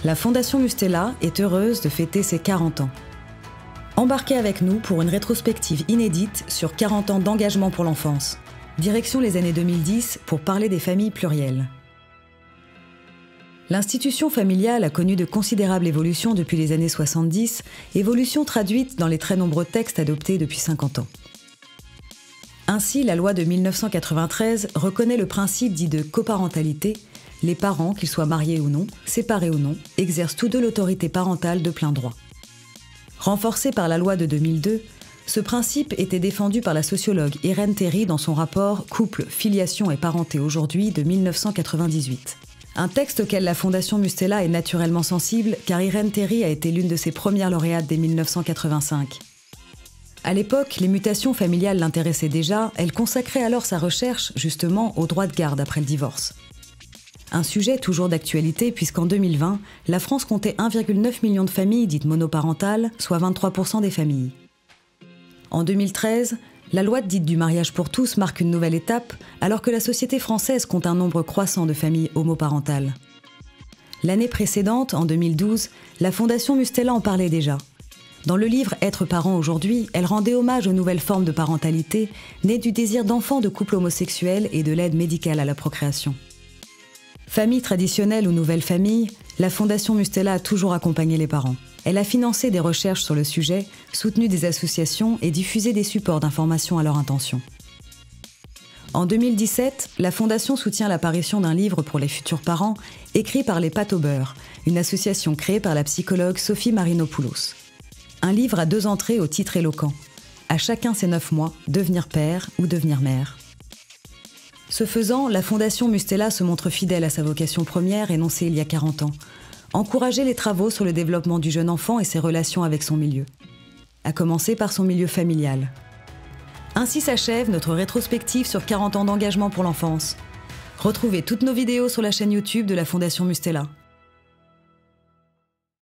La Fondation Mustela est heureuse de fêter ses 40 ans. Embarquez avec nous pour une rétrospective inédite sur 40 ans d'engagement pour l'enfance. Direction les années 2010 pour parler des familles plurielles. L'institution familiale a connu de considérables évolutions depuis les années 70, évolutions traduites dans les très nombreux textes adoptés depuis 50 ans. Ainsi, la loi de 1993 reconnaît le principe dit de coparentalité. Les parents, qu'ils soient mariés ou non, séparés ou non, exercent tous deux l'autorité parentale de plein droit. Renforcé par la loi de 2002, ce principe était défendu par la sociologue Irène Théry dans son rapport « Couple, filiation et parenté aujourd'hui » de 1998. Un texte auquel la Fondation Mustela est naturellement sensible car Irène Théry a été l'une de ses premières lauréates dès 1985. À l'époque, les mutations familiales l'intéressaient déjà, elle consacrait alors sa recherche, justement, au droit de garde après le divorce. Un sujet toujours d'actualité puisqu'en 2020, la France comptait 1,9 million de familles dites monoparentales, soit 23% des familles. En 2013, la loi dite du mariage pour tous marque une nouvelle étape, alors que la société française compte un nombre croissant de familles homoparentales. L'année précédente, en 2012, la Fondation Mustela en parlait déjà. Dans le livre « Être parent aujourd'hui », elle rendait hommage aux nouvelles formes de parentalité, nées du désir d'enfants de couples homosexuels et de l'aide médicale à la procréation. Famille traditionnelle ou nouvelle famille, la Fondation Mustela a toujours accompagné les parents. Elle a financé des recherches sur le sujet, soutenu des associations et diffusé des supports d'information à leur intention. En 2017, la Fondation soutient l'apparition d'un livre pour les futurs parents, écrit par les Pâtes au beurre, une association créée par la psychologue Sophie Marinopoulos. Un livre à 2 entrées au titre éloquent. À chacun ses 9 mois, devenir père ou devenir mère. Ce faisant, la Fondation Mustela se montre fidèle à sa vocation première énoncée il y a 40 ans. Encourager les travaux sur le développement du jeune enfant et ses relations avec son milieu. À commencer par son milieu familial. Ainsi s'achève notre rétrospective sur 40 ans d'engagement pour l'enfance. Retrouvez toutes nos vidéos sur la chaîne YouTube de la Fondation Mustela.